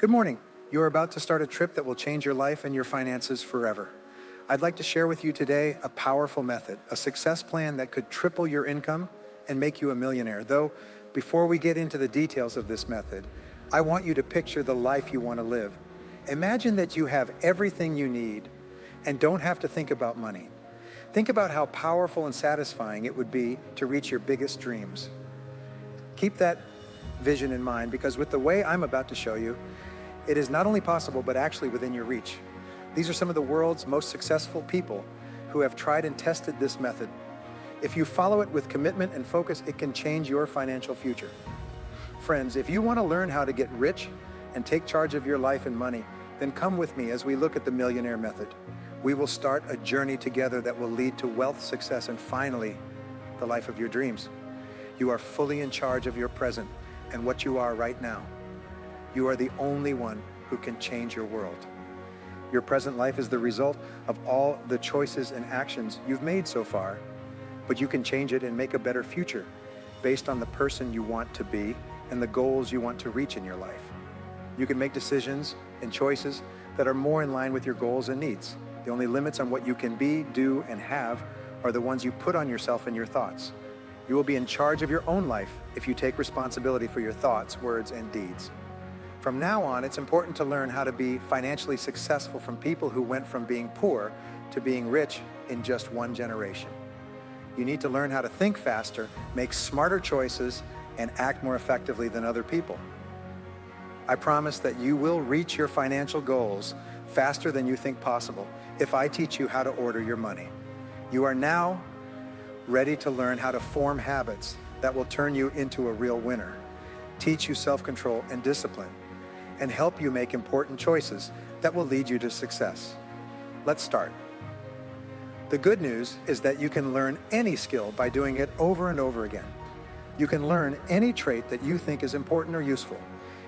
Good morning. You are about to start a trip that will change your life and your finances forever. I'd like to share with you today a powerful method, a success plan that could triple your income and make you a millionaire. Though, before we get into the details of this method, I want you to picture the life you want to live. Imagine that you have everything you need and don't have to think about money. Think about how powerful and satisfying it would be to reach your biggest dreams. Keep that vision in mind, because with the way I'm about to show you, it is not only possible, but actually within your reach. These are some of the world's most successful people who have tried and tested this method. If you follow it with commitment and focus, it can change your financial future. Friends, if you want to learn how to get rich and take charge of your life and money, then come with me as we look at the Millionaire method. We will start a journey together that will lead to wealth, success, and finally, the life of your dreams. You are fully in charge of your present and what you are right now. You are the only one who can change your world. Your present life is the result of all the choices and actions you've made so far, but you can change it and make a better future based on the person you want to be and the goals you want to reach in your life. You can make decisions and choices that are more in line with your goals and needs. The only limits on what you can be, do, and have are the ones you put on yourself and your thoughts. You will be in charge of your own life if you take responsibility for your thoughts, words, and deeds. From now on, it's important to learn how to be financially successful from people who went from being poor to being rich in just one generation. You need to learn how to think faster, make smarter choices, and act more effectively than other people. I promise that you will reach your financial goals faster than you think possible if I teach you how to order your money. You are now ready to learn how to form habits that will turn you into a real winner, teach you self-control and discipline, and help you make important choices that will lead you to success. Let's start. The good news is that you can learn any skill by doing it over and over again. You can learn any trait that you think is important or useful.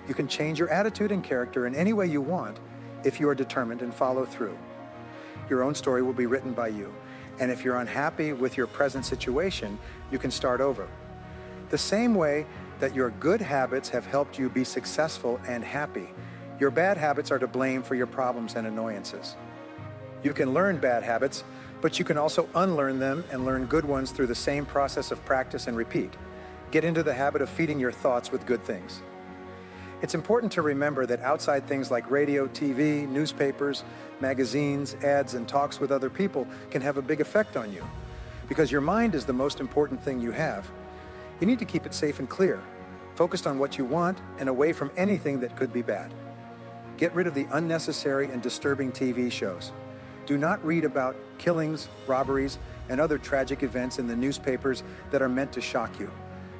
You can change your attitude and character in any way you want if you are determined and follow through. Your own story will be written by you. And if you're unhappy with your present situation, you can start over. The same way that your good habits have helped you be successful and happy, your bad habits are to blame for your problems and annoyances. You can learn bad habits, but you can also unlearn them and learn good ones through the same process of practice and repeat. Get into the habit of feeding your thoughts with good things. It's important to remember that outside things like radio, TV, newspapers, magazines, ads, and talks with other people can have a big effect on you. Because your mind is the most important thing you have, you need to keep it safe and clear, focused on what you want and away from anything that could be bad. Get rid of the unnecessary and disturbing TV shows. Do not read about killings, robberies, and other tragic events in the newspapers that are meant to shock you.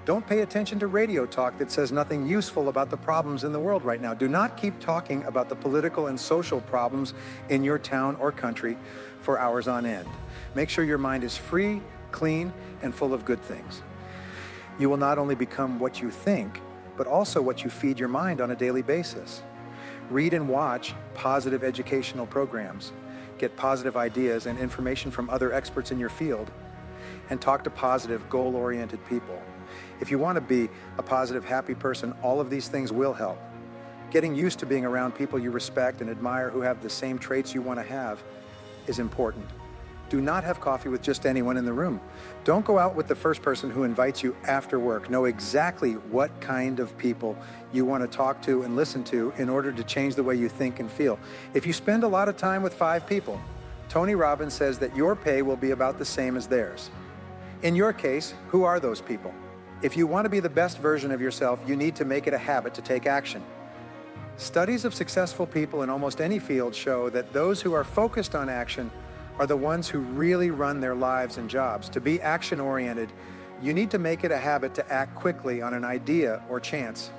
Don't pay attention to radio talk that says nothing useful about the problems in the world right now. Do not keep talking about the political and social problems in your town or country for hours on end. Make sure your mind is free, clean, and full of good things. You will not only become what you think, but also what you feed your mind on a daily basis. Read and watch positive educational programs. Get positive ideas and information from other experts in your field, and talk to positive, goal-oriented people. If you want to be a positive, happy person, all of these things will help. Getting used to being around people you respect and admire who have the same traits you want to have is important. Do not have coffee with just anyone in the room. Don't go out with the first person who invites you after work. Know exactly what kind of people you want to talk to and listen to in order to change the way you think and feel. If you spend a lot of time with 5 people, Tony Robbins says that your pay will be about the same as theirs. In your case, who are those people? If you want to be the best version of yourself, you need to make it a habit to take action. Studies of successful people in almost any field show that those who are focused on action are the ones who really run their lives and jobs. To be action-oriented, you need to make it a habit to act quickly on an idea or chance.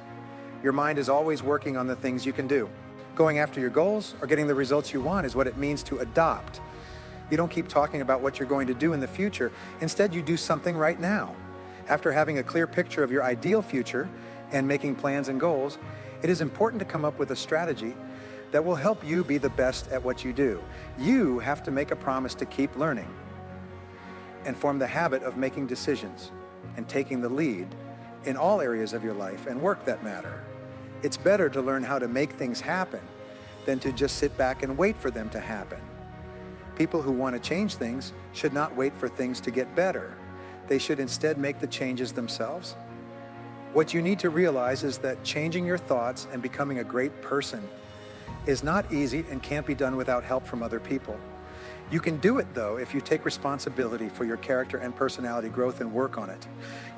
Your mind is always working on the things you can do. Going after your goals or getting the results you want is what it means to adopt. You don't keep talking about what you're going to do in the future. Instead, you do something right now. After having a clear picture of your ideal future and making plans and goals, it is important to come up with a strategy that will help you be the best at what you do. You have to make a promise to keep learning and form the habit of making decisions and taking the lead in all areas of your life and work that matter. It's better to learn how to make things happen than to just sit back and wait for them to happen. People who want to change things should not wait for things to get better. They should instead make the changes themselves. What you need to realize is that changing your thoughts and becoming a great person is not easy and can't be done without help from other people. You can do it, though, if you take responsibility for your character and personality growth and work on it.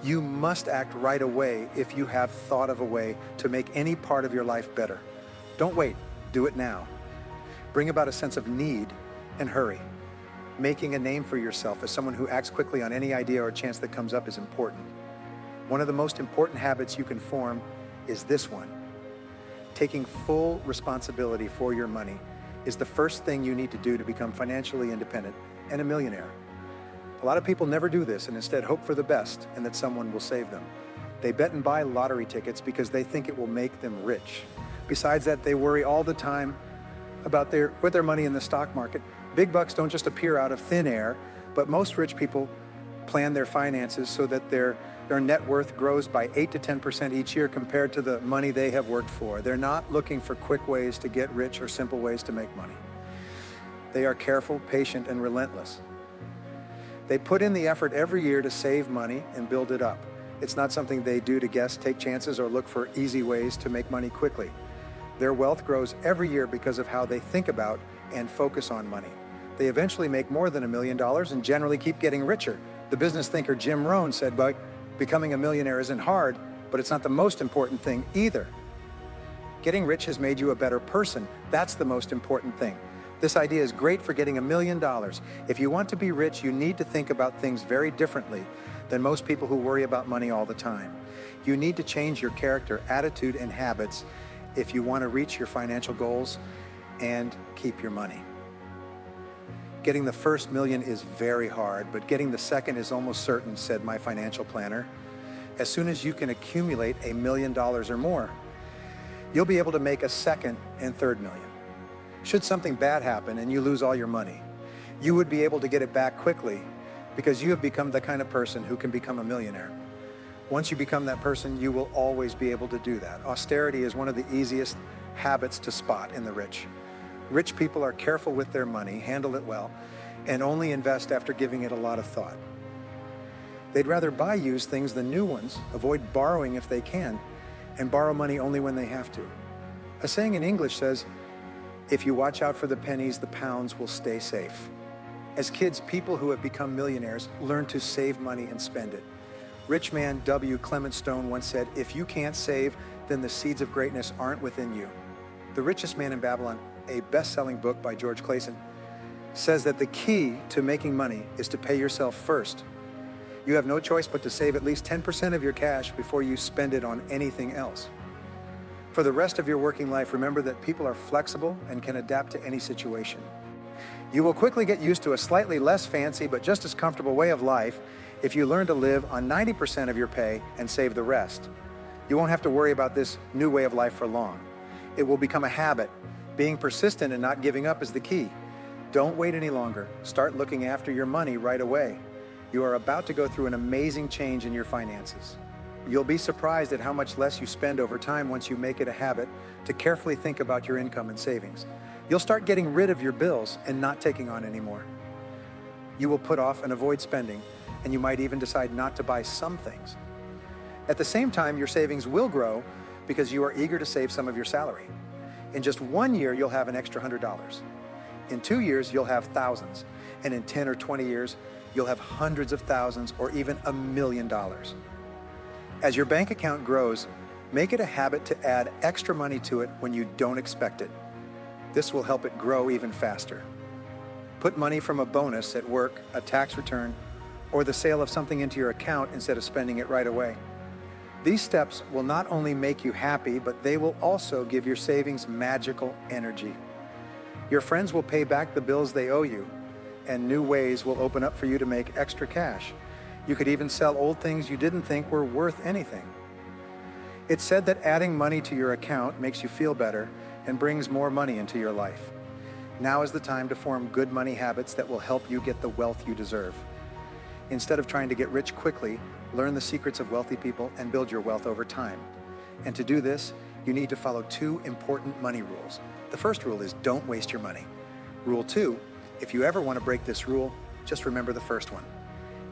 You must act right away if you have thought of a way to make any part of your life better. Don't wait, do it now. Bring about a sense of need and hurry. Making a name for yourself as someone who acts quickly on any idea or chance that comes up is important. One of the most important habits you can form is this one. Taking full responsibility for your money is the first thing you need to do to become financially independent and a millionaire. A lot of people never do this and instead hope for the best and that someone will save them. They bet and buy lottery tickets because they think it will make them rich. Besides that, they worry all the time about with their money in the stock market. Big bucks don't just appear out of thin air, but most rich people plan their finances so that their net worth grows by 8 to 10% each year compared to the money they have worked for. They're not looking for quick ways to get rich or simple ways to make money. They are careful, patient, and relentless. They put in the effort every year to save money and build it up. It's not something they do to guess, take chances, or look for easy ways to make money quickly. Their wealth grows every year because of how they think about and focus on money. They eventually make more than $1 million and generally keep getting richer. The business thinker Jim Rohn said, becoming a millionaire isn't hard, but it's not the most important thing either. Getting rich has made you a better person. That's the most important thing. This idea is great for getting $1 million. If you want to be rich, you need to think about things very differently than most people who worry about money all the time. You need to change your character, attitude, and habits if you want to reach your financial goals and keep your money. Getting the first million is very hard, but getting the second is almost certain, said my financial planner. As soon as you can accumulate $1 million or more, you'll be able to make a second and third million. Should something bad happen and you lose all your money, you would be able to get it back quickly because you have become the kind of person who can become a millionaire. Once you become that person, you will always be able to do that. Austerity is one of the easiest habits to spot in the rich. Rich people are careful with their money, handle it well, and only invest after giving it a lot of thought. They'd rather buy used things than new ones, avoid borrowing if they can, and borrow money only when they have to. A saying in English says, if you watch out for the pennies, the pounds will stay safe. As kids, people who have become millionaires learn to save money and spend it. Rich man W. Clement Stone once said, if you can't save, then the seeds of greatness aren't within you. The Richest Man in Babylon, a best-selling book by George Clason, says that the key to making money is to pay yourself first. You have no choice but to save at least 10% of your cash before you spend it on anything else. For the rest of your working life, remember that people are flexible and can adapt to any situation. You will quickly get used to a slightly less fancy but just as comfortable way of life if you learn to live on 90% of your pay and save the rest. You won't have to worry about this new way of life for long. It will become a habit. Being persistent and not giving up is the key. Don't wait any longer. Start looking after your money right away. You are about to go through an amazing change in your finances. You'll be surprised at how much less you spend over time once you make it a habit to carefully think about your income and savings. You'll start getting rid of your bills and not taking on any more. You will put off and avoid spending, and you might even decide not to buy some things. At the same time, your savings will grow because you are eager to save some of your salary. In just 1 year, you'll have an extra $100. In 2 years, you'll have thousands. And in 10 or 20 years, you'll have hundreds of thousands or even $1 million. As your bank account grows, make it a habit to add extra money to it when you don't expect it. This will help it grow even faster. Put money from a bonus at work, a tax return, or the sale of something into your account instead of spending it right away. These steps will not only make you happy, but they will also give your savings magical energy. Your friends will pay back the bills they owe you, and new ways will open up for you to make extra cash. You could even sell old things you didn't think were worth anything. It's said that adding money to your account makes you feel better and brings more money into your life. Now is the time to form good money habits that will help you get the wealth you deserve. Instead of trying to get rich quickly, learn the secrets of wealthy people and build your wealth over time. And to do this, you need to follow two important money rules. The first rule is don't waste your money. Rule 2, if you ever want to break this rule, just remember the first one.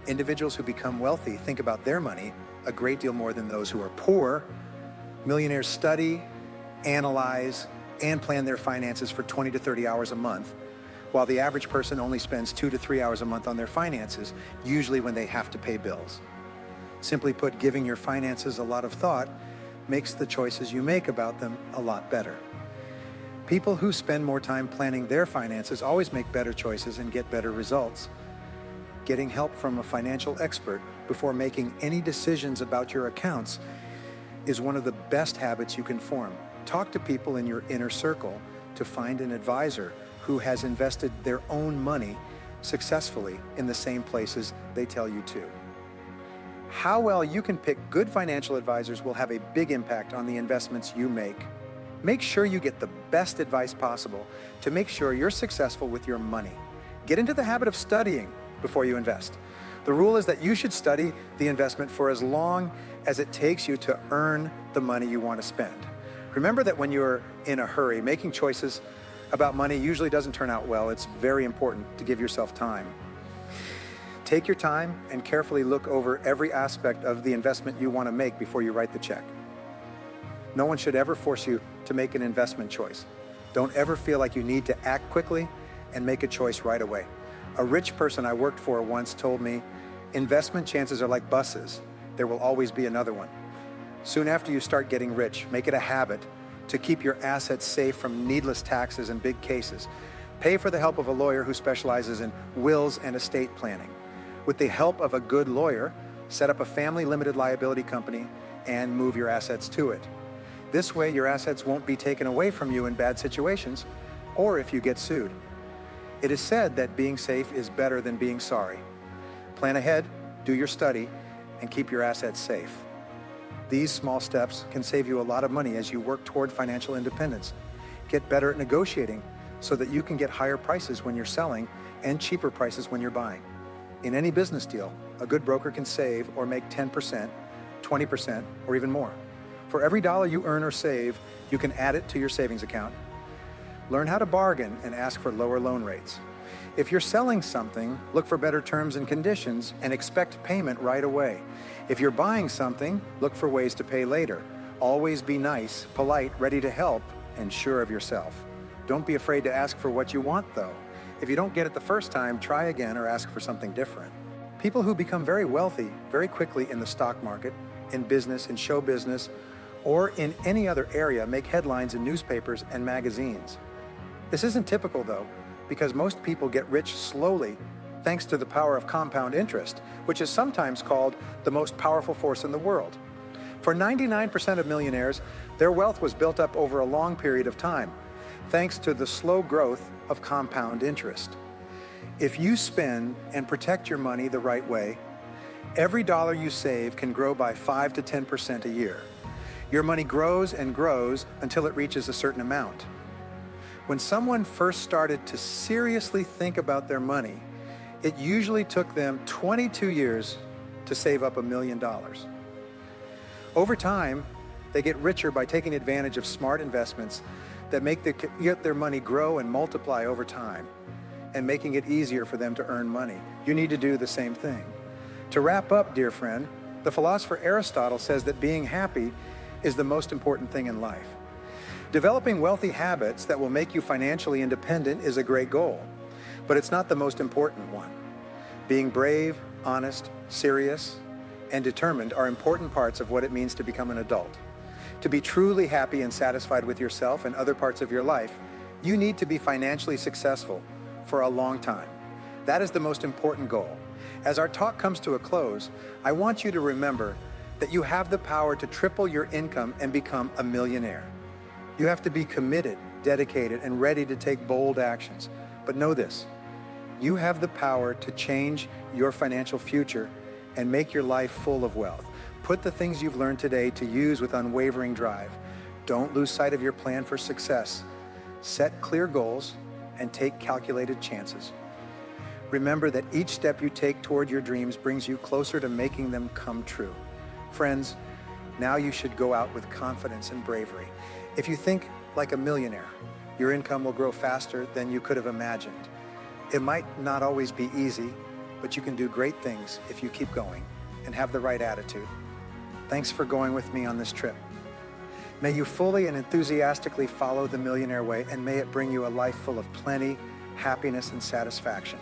Individuals who become wealthy think about their money a great deal more than those who are poor. Millionaires study, analyze, and plan their finances for 20 to 30 hours a month, while the average person only spends 2 to 3 hours a month on their finances, usually when they have to pay bills. Simply put, giving your finances a lot of thought makes the choices you make about them a lot better. People who spend more time planning their finances always make better choices and get better results. Getting help from a financial expert before making any decisions about your accounts is one of the best habits you can form. Talk to people in your inner circle to find an advisor who has invested their own money successfully in the same places they tell you to. How well you can pick good financial advisors will have a big impact on the investments you make. Make sure you get the best advice possible to make sure you're successful with your money. Get into the habit of studying before you invest. The rule is that you should study the investment for as long as it takes you to earn the money you want to spend. Remember that when you're in a hurry, making choices about money usually doesn't turn out well. It's very important to give yourself time. Take your time and carefully look over every aspect of the investment you want to make before you write the check. No one should ever force you to make an investment choice. Don't ever feel like you need to act quickly and make a choice right away. A rich person I worked for once told me, investment chances are like buses. There will always be another one. Soon after you start getting rich, make it a habit to keep your assets safe from needless taxes and big cases. Pay for the help of a lawyer who specializes in wills and estate planning. With the help of a good lawyer, set up a family limited liability company and move your assets to it. This way, your assets won't be taken away from you in bad situations or if you get sued. It is said that being safe is better than being sorry. Plan ahead, do your study, and keep your assets safe. These small steps can save you a lot of money as you work toward financial independence. Get better at negotiating so that you can get higher prices when you're selling and cheaper prices when you're buying. In any business deal, a good broker can save or make 10%, 20%, or even more. For every dollar you earn or save, you can add it to your savings account. Learn how to bargain and ask for lower loan rates. If you're selling something, look for better terms and conditions and expect payment right away. If you're buying something, look for ways to pay later. Always be nice, polite, ready to help, and sure of yourself. Don't be afraid to ask for what you want, though. If you don't get it the first time, try again or ask for something different. People who become very wealthy very quickly in the stock market, in business, in show business, or in any other area make headlines in newspapers and magazines. This isn't typical, though, because most people get rich slowly thanks to the power of compound interest, which is sometimes called the most powerful force in the world. For 99% of millionaires, their wealth was built up over a long period of time, thanks to the slow growth of compound interest. If you spend and protect your money the right way, every dollar you save can grow by 5 to 10% a year. Your money grows and grows until it reaches a certain amount. When someone first started to seriously think about their money, it usually took them 22 years to save up $1 million. Over time, they get richer by taking advantage of smart investments that get their money grow and multiply over time, and making it easier for them to earn money. You need to do the same thing. To wrap up, dear friend, the philosopher Aristotle says that being happy is the most important thing in life. Developing wealthy habits that will make you financially independent is a great goal, but it's not the most important one. Being brave, honest, serious, and determined are important parts of what it means to become an adult. To be truly happy and satisfied with yourself and other parts of your life, you need to be financially successful for a long time. That is the most important goal. As our talk comes to a close, I want you to remember that you have the power to triple your income and become a millionaire. You have to be committed, dedicated, and ready to take bold actions. But know this, you have the power to change your financial future and make your life full of wealth. Put the things you've learned today to use with unwavering drive. Don't lose sight of your plan for success. Set clear goals and take calculated chances. Remember that each step you take toward your dreams brings you closer to making them come true. Friends, Now you should go out with confidence and bravery. If you think like a millionaire, your income will grow faster than you could have imagined. It might not always be easy, but you can do great things if you keep going and have the right attitude. Thanks for going with me on this trip. May you fully and enthusiastically follow the Millionaire Way, and may it bring you a life full of plenty, happiness, and satisfaction.